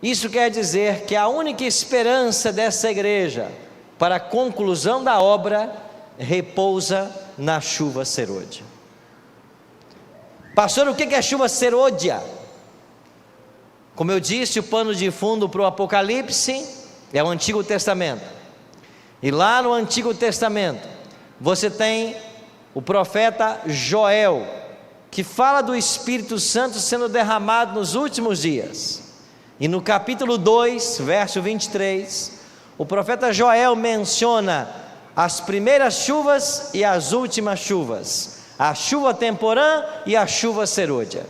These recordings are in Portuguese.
Isso quer dizer que a única esperança dessa igreja para a conclusão da obra repousa na chuva serôdia. Pastor, o que é chuva serôdia? Como eu disse, o pano de fundo para o Apocalipse é o Antigo Testamento. E lá no Antigo Testamento você tem o profeta Joel, que fala do Espírito Santo sendo derramado nos últimos dias. E no capítulo 2, verso 23, o profeta Joel menciona as primeiras chuvas e as últimas chuvas, a chuva temporã e a chuva serôdia.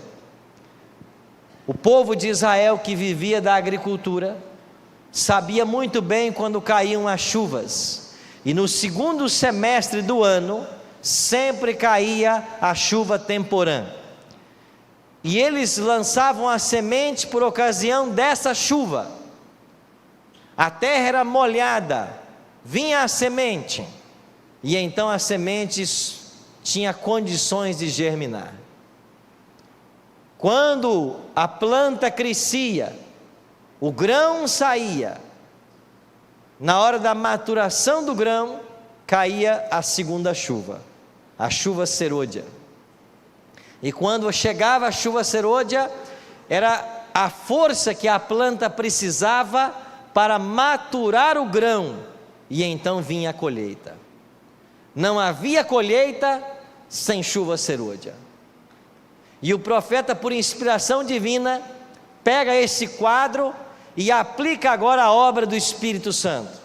O povo de Israel, que vivia da agricultura, sabia muito bem quando caíam as chuvas, e no segundo semestre do ano sempre caía a chuva temporã, e eles lançavam a semente por ocasião dessa chuva. A terra era molhada, vinha a semente, e então a semente tinha condições de germinar. Quando a planta crescia, o grão saía, na hora da maturação do grão, caía a segunda chuva, a chuva serôdia. E quando chegava a chuva serôdia, era a força que a planta precisava para maturar o grão, e então vinha a colheita. Não havia colheita sem chuva serôdia. E o profeta, por inspiração divina, pega esse quadro e aplica agora a obra do Espírito Santo.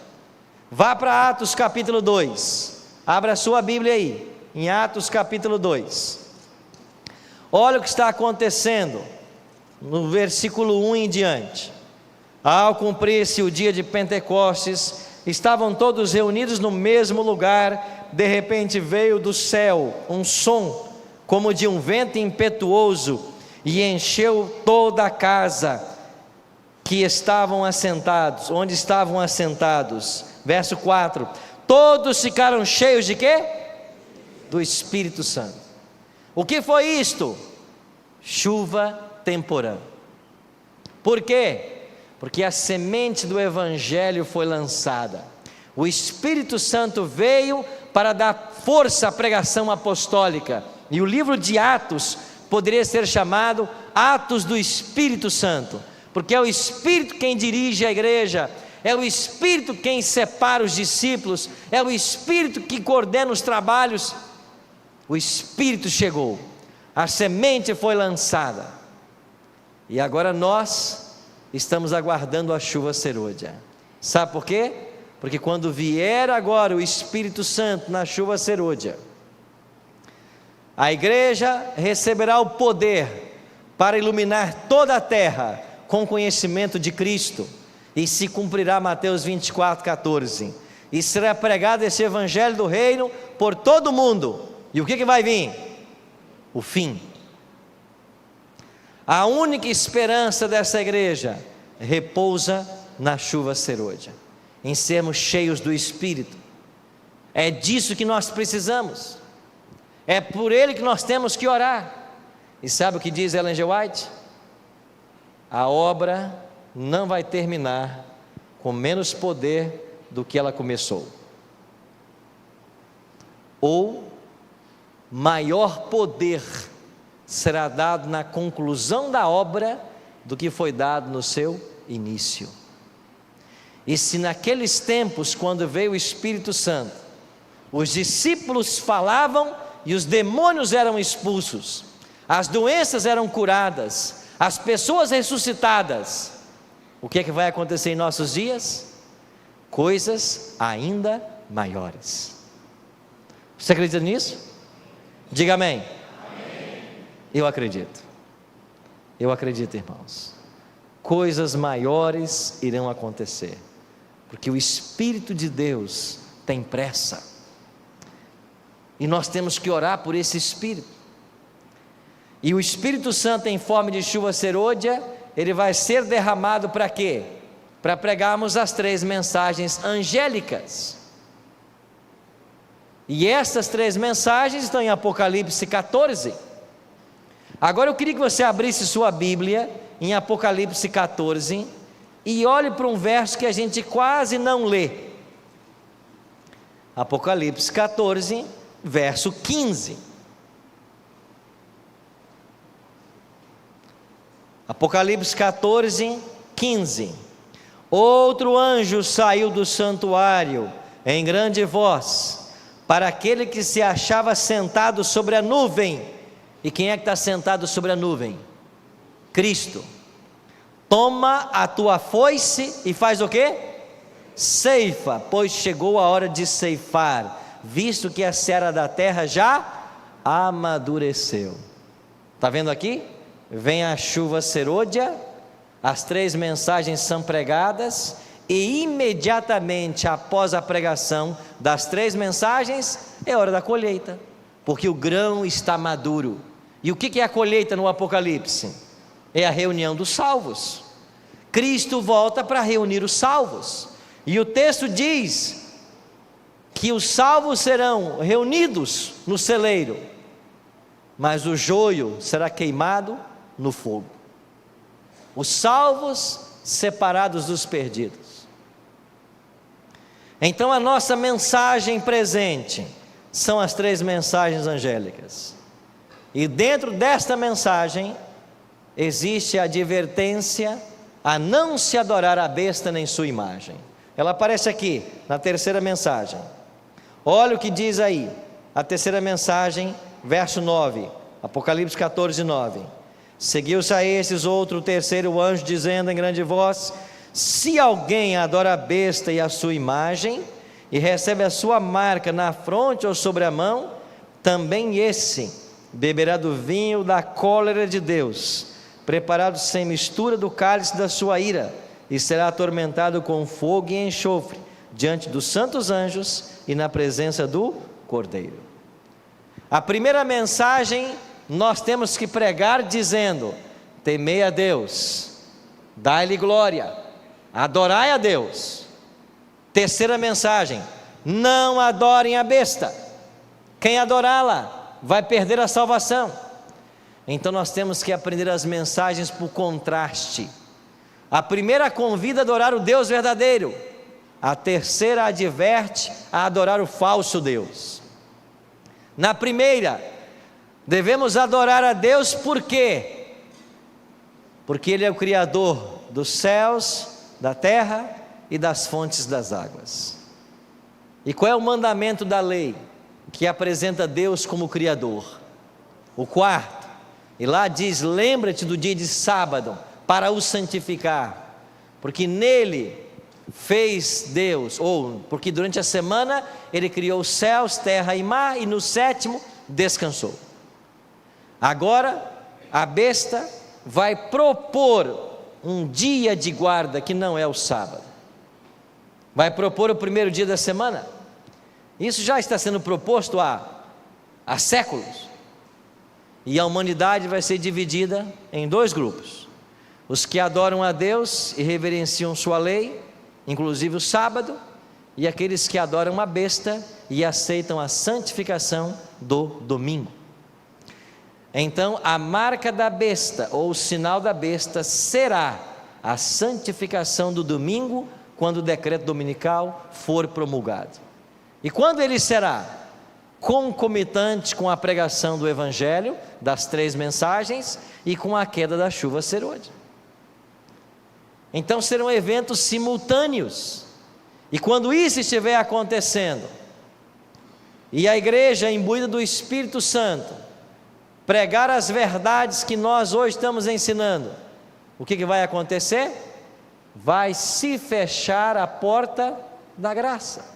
Vá para Atos capítulo 2, abra a sua Bíblia aí, em Atos capítulo 2. Olha o que está acontecendo no versículo 1 em diante. Ao cumprir-se o dia de Pentecostes, estavam todos reunidos no mesmo lugar. De repente veio do céu um som como de um vento impetuoso, e encheu toda a casa que estavam assentados, onde estavam assentados. Verso 4, todos ficaram cheios de quê? Do Espírito Santo. O que foi isto? Chuva temporã. Por quê? Porque a semente do Evangelho foi lançada. O Espírito Santo veio para dar força à pregação apostólica. E o livro de Atos poderia ser chamado Atos do Espírito Santo, porque é o Espírito quem dirige a igreja, é o Espírito quem separa os discípulos, é o Espírito que coordena os trabalhos. O Espírito chegou, a semente foi lançada, e agora nós estamos aguardando a chuva serôdia. Sabe por quê? Porque quando vier agora o Espírito Santo na chuva serôdia, a igreja receberá o poder para iluminar toda a terra com conhecimento de Cristo, e se cumprirá Mateus 24:14, e será pregado esse evangelho do reino por todo o mundo. E o que vai vir? O fim. A única esperança dessa igreja repousa na chuva serôdia, em sermos cheios do Espírito. É disso que nós precisamos. É por ele que nós temos que orar. E sabe o que diz Ellen G. White? A obra não vai terminar com menos poder do que ela começou, ou maior poder será dado na conclusão da obra do que foi dado no seu início. E se naqueles tempos, quando veio o Espírito Santo, os discípulos falavam e os demônios eram expulsos, as doenças eram curadas, as pessoas ressuscitadas, o que é que vai acontecer em nossos dias? Coisas ainda maiores. Você acredita nisso? Diga amém. Amém. Eu acredito, irmãos. Coisas maiores irão acontecer, porque o Espírito de Deus tem pressa, e nós temos que orar por esse Espírito. E o Espírito Santo em forma de chuva serôdia, ele vai ser derramado para quê? Para pregarmos as 3 mensagens angélicas. E essas 3 mensagens estão em Apocalipse 14. Agora eu queria que você abrisse sua Bíblia em Apocalipse 14, e olhe para um verso que a gente quase não lê. Apocalipse 14, verso 15. Apocalipse 14, 15. Outro anjo saiu do santuário em grande voz, para aquele que se achava sentado sobre a nuvem. E quem é que está sentado sobre a nuvem? Cristo. Toma a tua foice e faz o quê? Ceifa, pois chegou a hora de ceifar, visto que a seara da terra já amadureceu. Está vendo aqui? Vem a chuva serôdia, as 3 mensagens são pregadas, e imediatamente após a pregação das 3 mensagens, é hora da colheita, porque o grão está maduro. E o que é a colheita no Apocalipse? É a reunião dos salvos. Cristo volta para reunir os salvos, e o texto diz que os salvos serão reunidos no celeiro, mas o joio será queimado no fogo. Os salvos separados dos perdidos. Então a nossa mensagem presente são as 3 mensagens angélicas, e dentro desta mensagem existe a advertência a não se adorar a besta nem sua imagem. Ela aparece aqui na terceira mensagem. Olha o que diz aí, a terceira mensagem, verso 9, Apocalipse 14, 9. Seguiu-se a esses outro terceiro anjo, dizendo em grande voz: se alguém adora a besta e a sua imagem, e recebe a sua marca na fronte ou sobre a mão, também esse beberá do vinho da cólera de Deus, preparado sem mistura do cálice da sua ira, e será atormentado com fogo e enxofre, diante dos santos anjos e na presença do Cordeiro. A primeira mensagem nós temos que pregar dizendo: temei a Deus, dai-lhe glória, adorai a Deus. Terceira mensagem: não adorem a besta, quem adorá-la vai perder a salvação. Então nós temos que aprender as mensagens por contraste. A primeira convida a adorar o Deus verdadeiro, a terceira adverte a adorar o falso Deus. Na primeira, devemos adorar a Deus por quê? Porque Ele é o Criador dos céus, da terra e das fontes das águas. E qual é o mandamento da lei que apresenta Deus como Criador? O quarto, e lá diz: lembra-te do dia de sábado para o santificar, porque nele fez Deus, ou porque durante a semana Ele criou os céus, terra e mar, e no sétimo descansou. Agora a besta vai propor um dia de guarda que não é o sábado, vai propor o primeiro dia da semana. Isso já está sendo proposto há séculos, e a humanidade vai ser dividida em 2 grupos: os que adoram a Deus e reverenciam sua lei, inclusive o sábado, e aqueles que adoram a besta e aceitam a santificação do domingo. Então a marca da besta, ou o sinal da besta, será a santificação do domingo, quando o decreto dominical for promulgado. E quando ele será? Concomitante com a pregação do Evangelho, das 3 mensagens, e com a queda da chuva serôdia. Então serão eventos simultâneos, e quando isso estiver acontecendo, e a igreja imbuída do Espírito Santo pregar as verdades que nós hoje estamos ensinando, o que vai acontecer? Vai se fechar a porta da graça.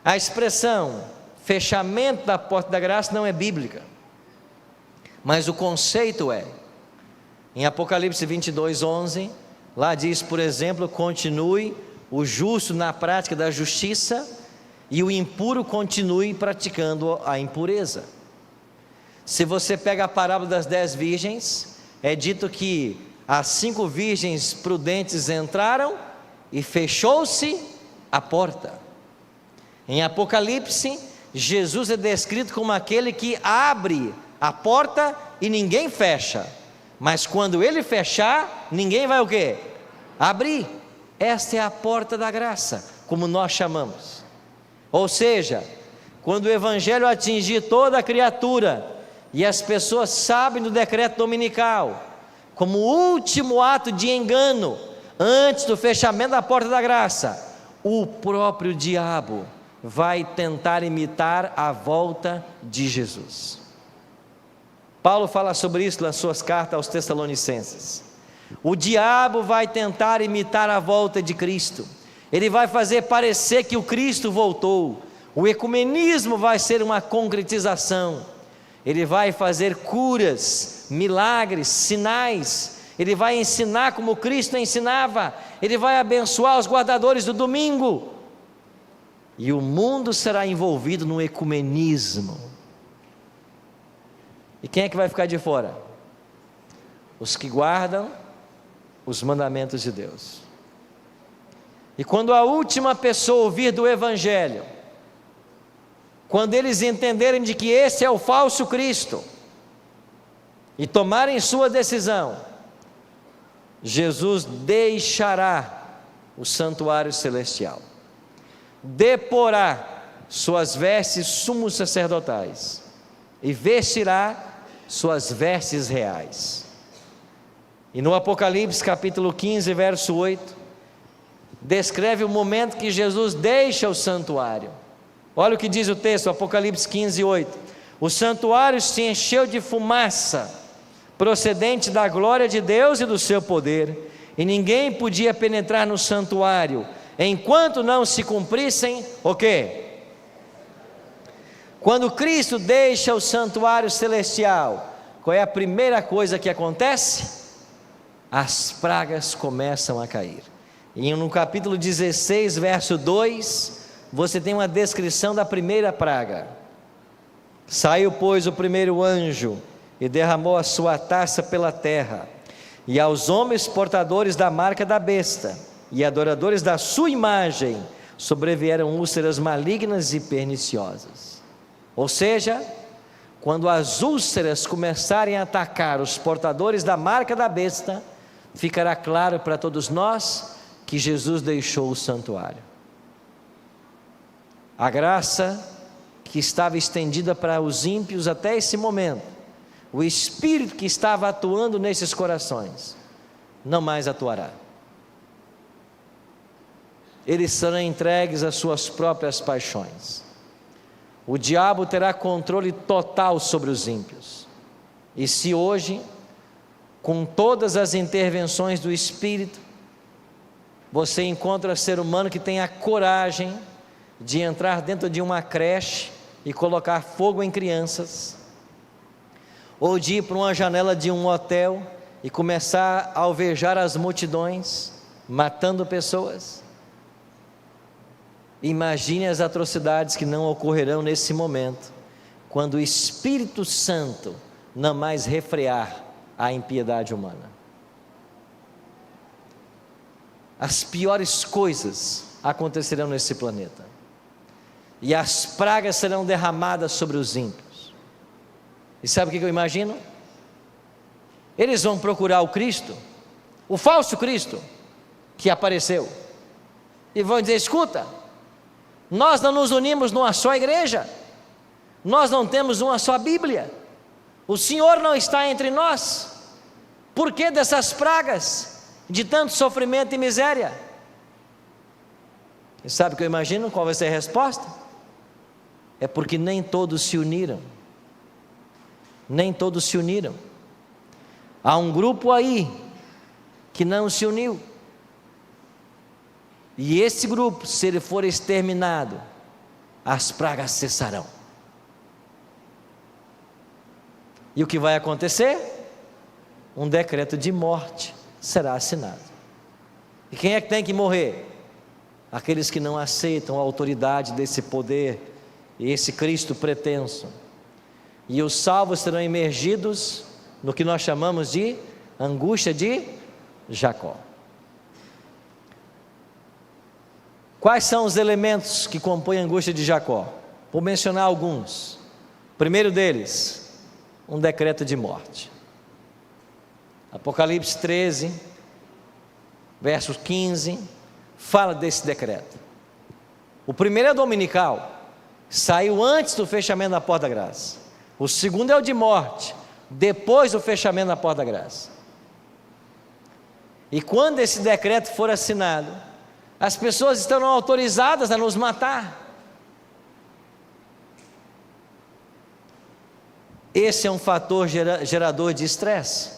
A expressão fechamento da porta da graça não é bíblica, mas o conceito é. Em Apocalipse 22, 11, lá diz, por exemplo: continue o justo na prática da justiça, e o impuro continue praticando a impureza. Se você pega a parábola das 10 virgens, é dito que as 5 virgens prudentes entraram e fechou-se a porta. Em Apocalipse, Jesus é descrito como aquele que abre a porta e ninguém fecha, mas quando Ele fechar, ninguém vai o quê? abrir. Esta é a porta da graça, como nós chamamos. Ou seja, quando o Evangelho atingir toda a criatura, e as pessoas sabem do decreto dominical, como último ato de engano, antes do fechamento da porta da graça, o próprio diabo vai tentar imitar a volta de Jesus. Paulo fala sobre isso nas suas cartas aos Tessalonicenses. O diabo vai tentar imitar a volta de Cristo, ele vai fazer parecer que o Cristo voltou, o ecumenismo vai ser uma concretização, ele vai fazer curas, milagres, sinais, ele vai ensinar como Cristo ensinava, ele vai abençoar os guardadores do domingo, e o mundo será envolvido no ecumenismo. E quem é que vai ficar de fora? Os que guardam os mandamentos de Deus. E quando a última pessoa ouvir do Evangelho, quando eles entenderem de que esse é o falso Cristo, e tomarem sua decisão, Jesus deixará o santuário celestial, deporá suas vestes sumos sacerdotais, e vestirá suas vestes reais. E no Apocalipse capítulo 15, verso 8, descreve o momento que Jesus deixa o santuário. Olha o que diz o texto, Apocalipse 15, 8: o santuário se encheu de fumaça, procedente da glória de Deus e do seu poder, e ninguém podia penetrar no santuário, enquanto não se cumprissem, o quê? Quando Cristo deixa o santuário celestial, qual é a primeira coisa que acontece? As pragas começam a cair. E no capítulo 16, verso 2, você tem uma descrição da primeira praga. Saiu, pois, o primeiro anjo e derramou a sua taça pela terra, e aos homens portadores da marca da besta e adoradores da sua imagem sobrevieram úlceras malignas e perniciosas. Ou seja, quando as úlceras começarem a atacar os portadores da marca da besta, ficará claro para todos nós que Jesus deixou o santuário. A graça que estava estendida para os ímpios até esse momento, o Espírito que estava atuando nesses corações, não mais atuará. Eles serão entregues às suas próprias paixões. O diabo terá controle total sobre os ímpios. E se hoje, com todas as intervenções do Espírito, você encontra ser humano que tem a coragem de entrar dentro de uma creche e colocar fogo em crianças, ou de ir para uma janela de um hotel e começar a alvejar as multidões, matando pessoas, imagine as atrocidades que não ocorrerão nesse momento, quando o Espírito Santo não mais refrear a impiedade humana. As piores coisas acontecerão nesse planeta, e as pragas serão derramadas sobre os ímpios. E sabe o que eu imagino? Eles vão procurar o Cristo, o falso Cristo que apareceu, e vão dizer: escuta, nós não nos unimos numa só igreja, nós não temos uma só Bíblia, o Senhor não está entre nós, por que dessas pragas, de tanto sofrimento e miséria? E sabe o que eu imagino? Qual vai ser a resposta? É porque nem todos se uniram. Nem todos se uniram. Há um grupo aí que não se uniu, e esse grupo, se ele for exterminado, as pragas cessarão. E o que vai acontecer? Um decreto de morte será assinado. E quem é que tem que morrer? Aqueles que não aceitam a autoridade desse poder, esse Cristo pretenso. E os salvos serão imergidos no que nós chamamos de angústia de Jacó. Quais são os elementos que compõem a angústia de Jacó? Vou mencionar alguns. O primeiro deles, um decreto de morte. Apocalipse 13, verso 15, fala desse decreto. O primeiro é dominical, saiu antes do fechamento da porta da graça. O segundo é o de morte, depois do fechamento da porta da graça. E quando esse decreto for assinado, as pessoas estarão autorizadas a nos matar. Esse é um fator gerador de estresse,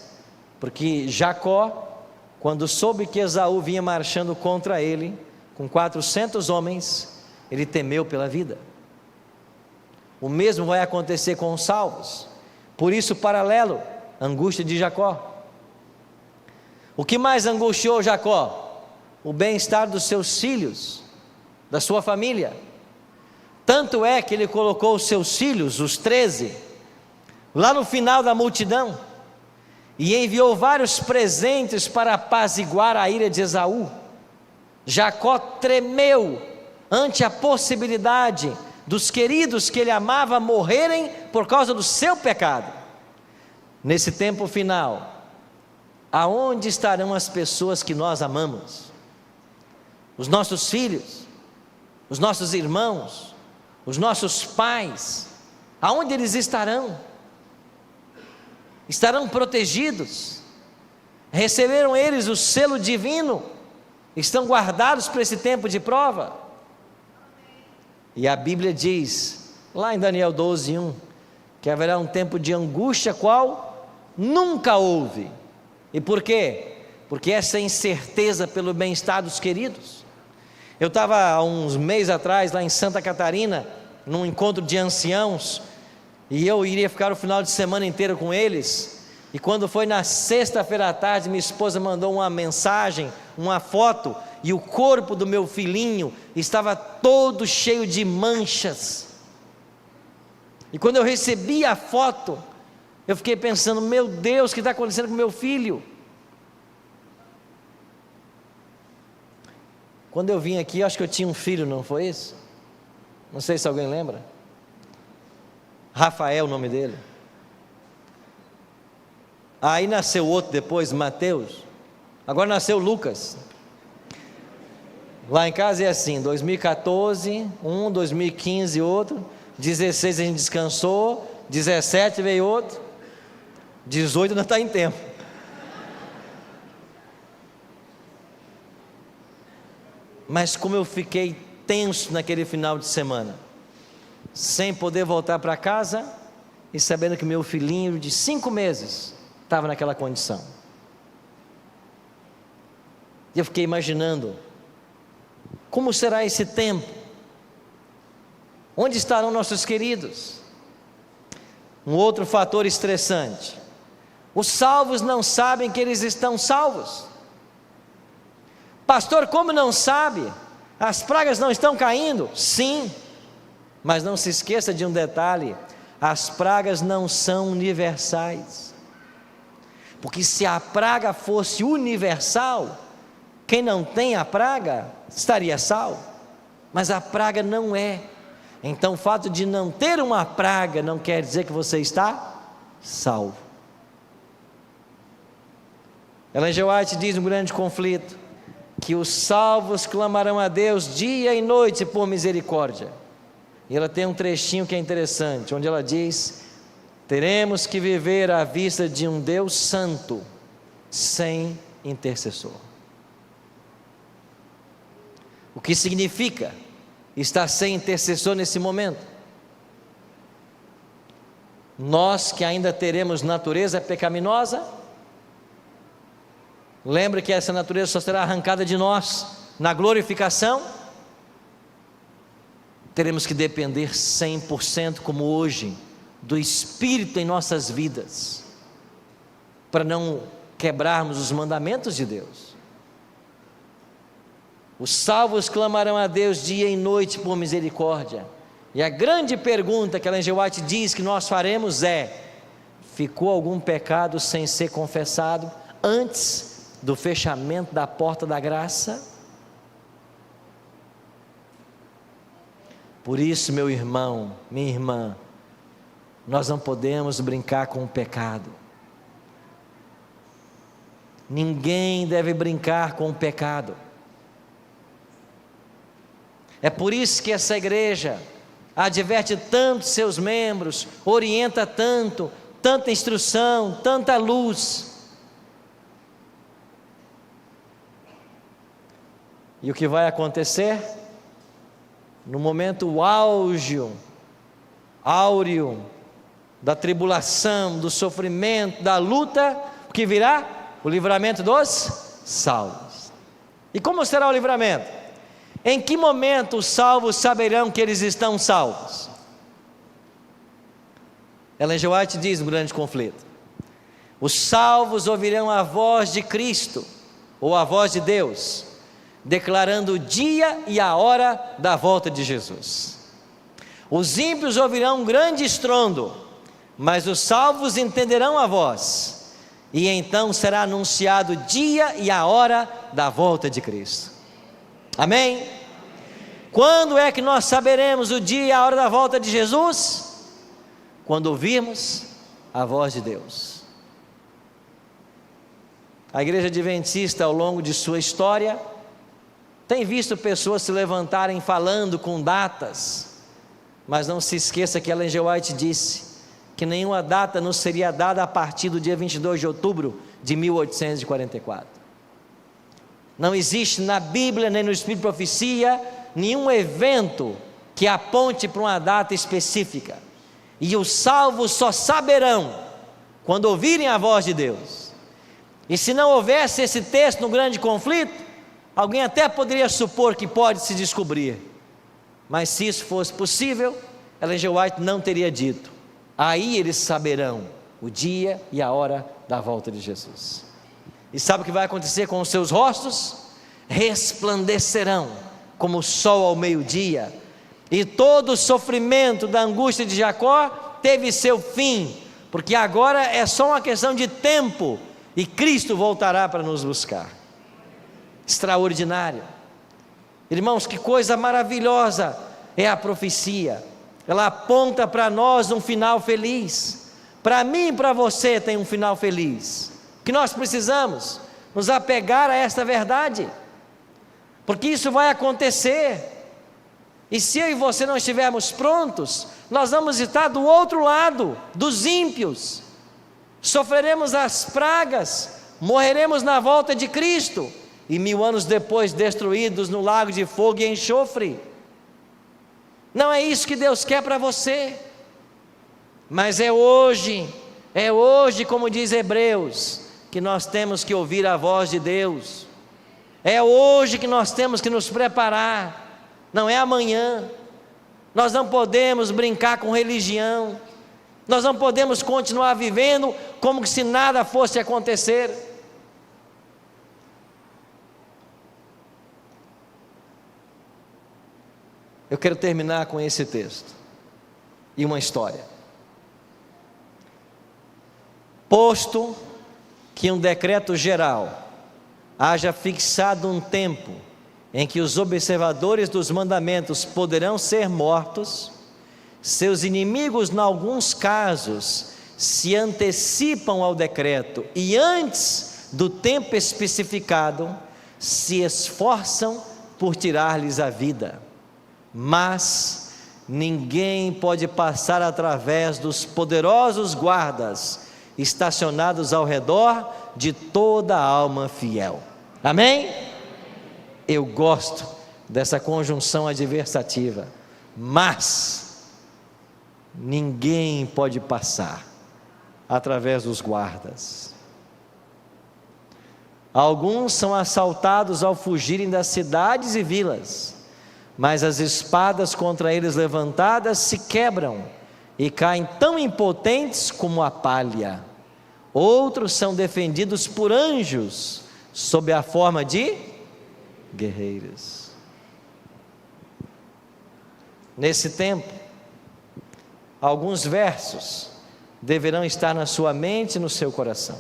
porque Jacó, quando soube que Esaú vinha marchando contra ele, com 400 homens, ele temeu pela vida. O mesmo vai acontecer com os salvos. Por isso, paralelo, angústia de Jacó. O que mais angustiou Jacó? O bem-estar dos seus filhos, da sua família. Tanto é que ele colocou os seus filhos, os 13, lá no final da multidão, e enviou vários presentes para apaziguar a ira de Esaú. Jacó tremeu ante a possibilidade dos queridos que ele amava morrerem por causa do seu pecado. Nesse tempo final, aonde estarão as pessoas que nós amamos? Os nossos filhos, os nossos irmãos, os nossos pais, aonde eles estarão? Estarão protegidos? Receberam eles o selo divino? Estão guardados para esse tempo de prova? E a Bíblia diz, lá em Daniel 12:1, que haverá um tempo de angústia qual nunca houve. E por quê? Porque essa incerteza pelo bem-estar dos queridos. Eu estava há uns meses atrás lá em Santa Catarina, num encontro de anciãos, e eu iria ficar o final de semana inteiro com eles. E quando foi na sexta-feira à tarde, minha esposa mandou uma mensagem, uma foto, e o corpo do meu filhinho estava todo cheio de manchas. E quando eu recebi a foto, eu fiquei pensando, meu Deus, o que está acontecendo com meu filho? Quando eu vim aqui, eu acho que eu tinha um filho, não foi isso? Não sei se alguém lembra. Rafael, o nome dele. Aí nasceu outro depois, Mateus. Agora nasceu Lucas. Lá em casa é assim, 2014, 2015 outro, 16 a gente descansou, 17 veio outro, 18 ainda está em tempo. Mas como eu fiquei tenso naquele final de semana, sem poder voltar para casa, e sabendo que meu filhinho de 5 meses estava naquela condição. E eu fiquei imaginando, como será esse tempo? Onde estarão nossos queridos? Um outro fator estressante: os salvos não sabem que eles estão salvos. Pastor, como não sabe? As pragas não estão caindo? Sim, mas não se esqueça de um detalhe: as pragas não são universais, porque se a praga fosse universal, quem não tem a praga estaria salvo, mas a praga não é. Então o fato de não ter uma praga não quer dizer que você está salvo. Ellen G. White diz no Grande Conflito que os salvos clamarão a Deus dia e noite por misericórdia. E ela tem um trechinho que é interessante, onde ela diz: teremos que viver à vista de um Deus santo, sem intercessor. O que significa estar sem intercessor nesse momento? Nós que ainda teremos natureza pecaminosa, lembra que essa natureza só será arrancada de nós na glorificação. Teremos que depender 100%, como hoje, do Espírito em nossas vidas, para não quebrarmos os mandamentos de Deus. Os salvos clamarão a Deus dia e noite por misericórdia. E a grande pergunta que Ellen G. White diz que nós faremos é: ficou algum pecado sem ser confessado antes do fechamento da porta da graça? Por isso, meu irmão, minha irmã, nós não podemos brincar com o pecado. Ninguém deve brincar com o pecado. É por isso que essa igreja adverte tanto seus membros, orienta tanto, tanta instrução, tanta luz. E o que vai acontecer? No momento áureo da tribulação, do sofrimento, da luta, o que virá? O livramento dos salvos. E como será o livramento? Em que momento os salvos saberão que eles estão salvos? Ellen G. White diz no Grande Conflito: os salvos ouvirão a voz de Cristo, ou a voz de Deus, declarando o dia e a hora da volta de Jesus. Os ímpios ouvirão um grande estrondo, mas os salvos entenderão a voz, e então será anunciado o dia e a hora da volta de Cristo. Amém? Quando é que nós saberemos o dia e a hora da volta de Jesus? Quando ouvirmos a voz de Deus. A igreja adventista, ao longo de sua história, tem visto pessoas se levantarem falando com datas, mas não se esqueça que Ellen G. White disse que nenhuma data nos seria dada a partir do dia 22 de outubro de 1844. Não existe na Bíblia, nem no Espírito de Profecia, nenhum evento que aponte para uma data específica. E os salvos só saberão quando ouvirem a voz de Deus. E se não houvesse esse texto no Grande Conflito, alguém até poderia supor que pode se descobrir. Mas se isso fosse possível, Ellen G. White não teria dito. Aí eles saberão o dia e a hora da volta de Jesus. E sabe o que vai acontecer com os seus rostos? Resplandecerão como o sol ao meio-dia, e todo o sofrimento da angústia de Jacó teve seu fim, porque agora é só uma questão de tempo, e Cristo voltará para nos buscar. Extraordinário. Irmãos, que coisa maravilhosa é a profecia. Ela aponta para nós um final feliz. Para mim e para você tem um final feliz. O que nós precisamos? Nos apegar a esta verdade, porque isso vai acontecer. E se eu e você não estivermos prontos, nós vamos estar do outro lado, dos ímpios. Sofreremos as pragas, morreremos na volta de Cristo, e 1000 anos depois destruídos no lago de fogo e enxofre. Não é isso que Deus quer para você. Mas é hoje, como diz Hebreus, que nós temos que ouvir a voz de Deus. É hoje que nós temos que nos preparar, não é amanhã. Nós não podemos brincar com religião, nós não podemos continuar vivendo como se nada fosse acontecer. Eu quero terminar com esse texto e uma história. Posto que um decreto geral haja fixado um tempo em que os observadores dos mandamentos poderão ser mortos, seus inimigos, em alguns casos, se antecipam ao decreto e antes do tempo especificado, se esforçam por tirar-lhes a vida. Mas ninguém pode passar através dos poderosos guardas estacionados ao redor de toda a alma fiel. Amém? Eu gosto dessa conjunção adversativa. Mas ninguém pode passar através dos guardas. Alguns são assaltados ao fugirem das cidades e vilas, mas as espadas contra eles levantadas se quebram e caem tão impotentes como a palha. Outros são defendidos por anjos, sob a forma de guerreiros. Nesse tempo, alguns versos deverão estar na sua mente e no seu coração.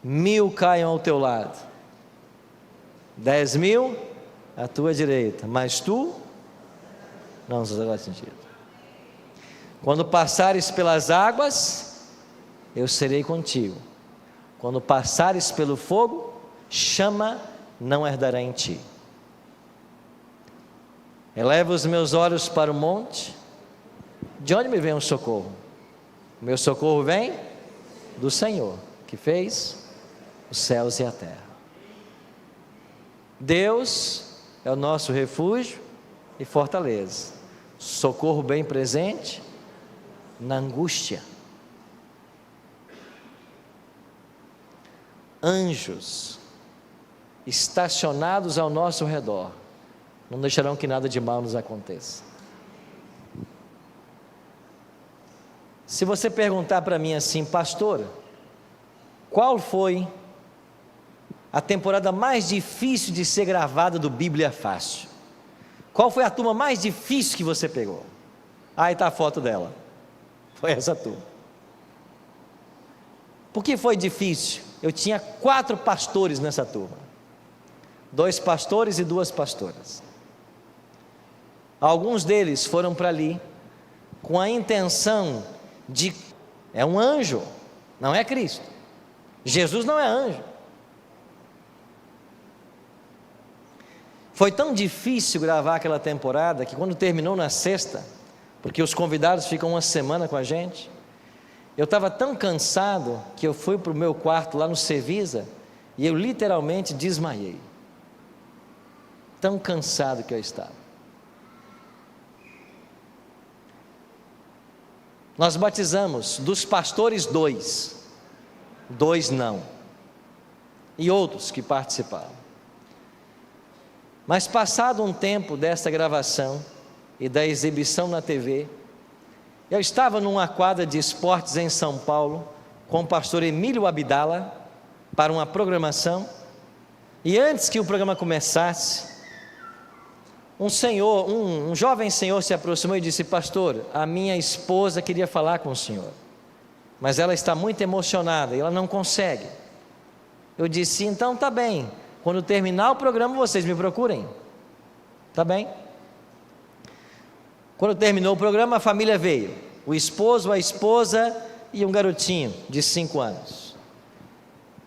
1000 caiam ao teu lado, 10.000 à tua direita, mas tu não serás atingido. Quando passares pelas águas, eu serei contigo. quando passares pelo fogo, chama não arderá em ti. Eleva os meus olhos para o monte, de onde me vem o socorro? O meu socorro vem do Senhor, que fez os céus e a terra. Deus é o nosso refúgio e fortaleza, socorro bem presente na angústia. Anjos estacionados ao nosso redor não deixarão que nada de mal nos aconteça. Se você perguntar para mim assim, pastor, qual foi a temporada mais difícil de ser gravada do Bíblia Fácil? Qual foi a turma mais difícil que você pegou? Aí está a foto dela, foi essa turma. Por que foi difícil? Eu tinha 4 pastores nessa turma, 2 pastores e 2 pastoras. Alguns deles foram para ali com a intenção de, é um anjo, não é Cristo. Jesus não é anjo. Foi tão difícil gravar aquela temporada que quando terminou na sexta, porque os convidados ficam uma semana com a gente, eu estava tão cansado que eu fui para o meu quarto lá no Cevisa e eu literalmente desmaiei. Tão cansado que eu estava. Nós batizamos dos pastores 2 não, e outros que participaram. Mas passado um tempo dessa gravação e da exibição na TV, eu estava numa quadra de esportes em São Paulo com o pastor Emílio Abdala para uma programação, e antes que o programa começasse, um jovem senhor se aproximou e disse: pastor, a minha esposa queria falar com o senhor, mas ela está muito emocionada e ela não consegue. Eu disse: então tá bem, quando terminar o programa vocês me procurem. Tá bem? Quando terminou o programa, a família veio, o esposo, a esposa e um garotinho de 5 anos.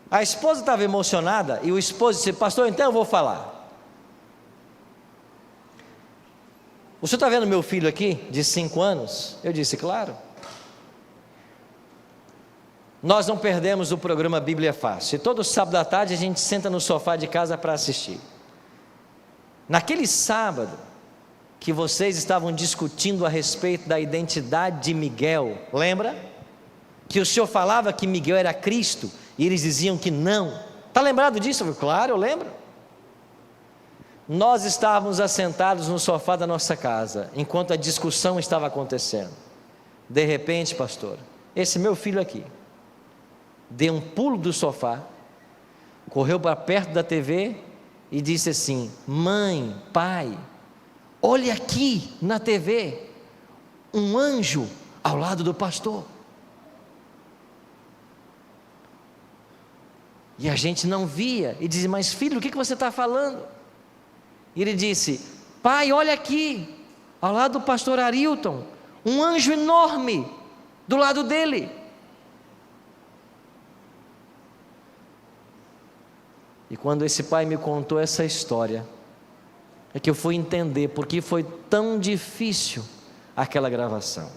A esposa estava emocionada e o esposo disse: pastor, então eu vou falar. O senhor está vendo meu filho aqui, de 5 anos? Eu disse: claro. Nós não perdemos o programa Bíblia Fácil, e todo sábado à tarde a gente senta no sofá de casa para assistir. Naquele sábado que vocês estavam discutindo a respeito da identidade de Miguel, lembra? Que o senhor falava que Miguel era Cristo, e eles diziam que não. Está lembrado disso? Claro, eu lembro. Nós estávamos assentados no sofá da nossa casa, enquanto a discussão estava acontecendo. De repente, pastor, esse meu filho aqui, deu um pulo do sofá, correu para perto da TV e disse assim: mãe, pai, olha aqui na TV, um anjo ao lado do pastor. E a gente não via, e dizia: mas filho, o que você está falando? E ele disse: pai, olha aqui, ao lado do pastor Arilton, um anjo enorme do lado dele. E quando esse pai me contou essa história, é que eu fui entender por que foi tão difícil aquela gravação.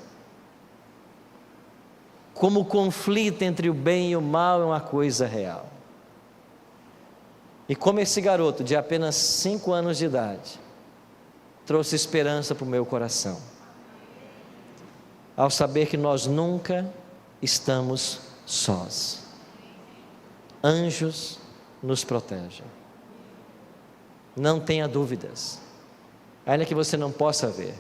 Como o conflito entre o bem e o mal é uma coisa real. E como esse garoto de apenas 5 anos de idade trouxe esperança para o meu coração, ao saber que nós nunca estamos sós. Anjos nos protegem. Não tenha dúvidas, ainda que você não possa ver,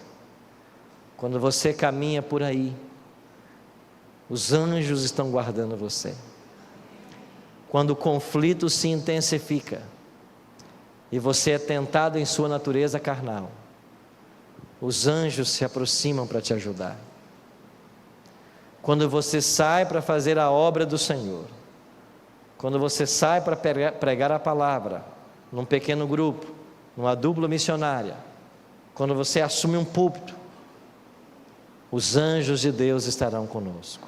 quando você caminha por aí, os anjos estão guardando você. Quando o conflito se intensifica e você é tentado em sua natureza carnal, os anjos se aproximam para te ajudar. Quando você sai para fazer a obra do Senhor, quando você sai para pregar a palavra, num pequeno grupo, numa dupla missionária, quando você assume um púlpito, os anjos de Deus estarão conosco.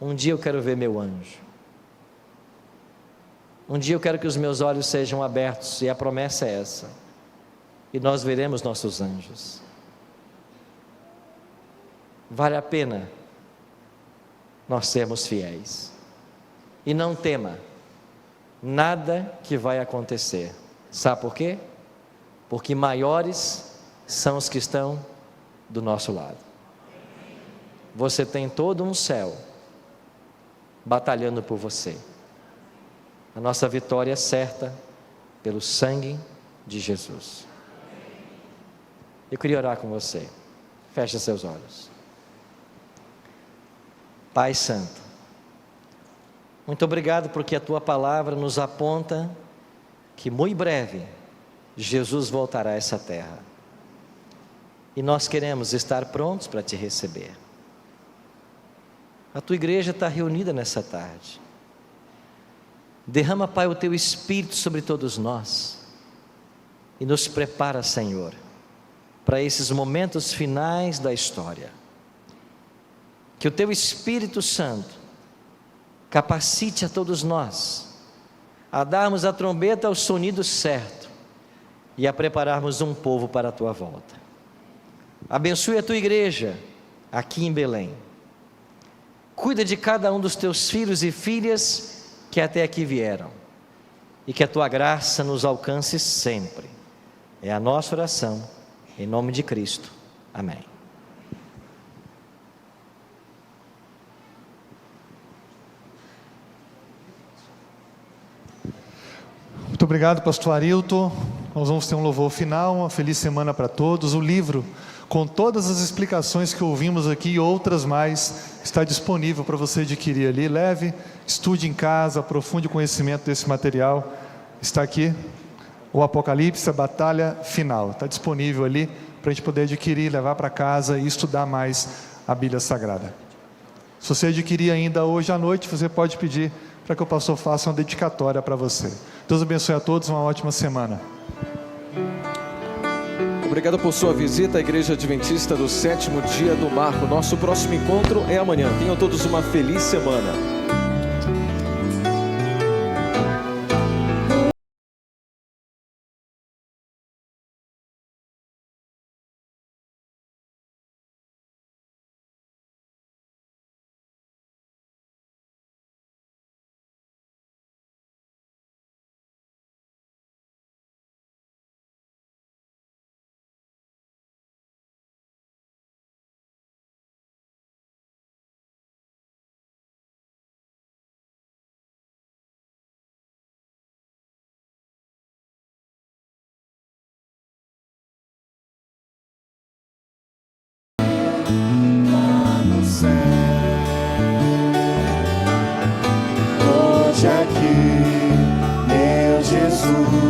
Um dia eu quero ver meu anjo. Um dia eu quero que os meus olhos sejam abertos, e a promessa é essa. E nós veremos nossos anjos. Vale a pena nós sermos fiéis. E não tema nada que vai acontecer. Sabe por quê? Porque maiores são os que estão do nosso lado. Você tem todo um céu batalhando por você. A nossa vitória é certa pelo sangue de Jesus. Eu queria orar com você. Feche seus olhos. Pai Santo, muito obrigado porque a Tua palavra nos aponta que muito breve Jesus voltará a essa terra. E nós queremos estar prontos para Te receber. A Tua igreja está reunida nessa tarde. Derrama, Pai, o Teu Espírito sobre todos nós e nos prepara, Senhor, para esses momentos finais da história. Que o Teu Espírito Santo capacite a todos nós a darmos a trombeta ao sonido certo e a prepararmos um povo para a Tua volta. Abençoe a Tua igreja aqui em Belém. Cuida de cada um dos Teus filhos e filhas que até aqui vieram, e que a Tua graça nos alcance sempre. É a nossa oração, em nome de Cristo. Amém. Muito obrigado, pastor Arilton. Nós vamos ter um louvor final, uma feliz semana para todos. O livro, com todas as explicações que ouvimos aqui e outras mais, está disponível para você adquirir ali. Leve, estude em casa, aprofunde o conhecimento desse material. Está aqui, o Apocalipse, a batalha final. Está disponível ali para a gente poder adquirir, levar para casa e estudar mais a Bíblia Sagrada. Se você adquirir ainda hoje à noite, você pode pedir para que o pastor faça uma dedicatória para você. Deus abençoe a todos, uma ótima semana. Obrigado por sua visita à Igreja Adventista do Sétimo Dia do Marco. Nosso próximo encontro é amanhã. Tenham todos uma feliz semana. Hoje aqui, meu Jesus.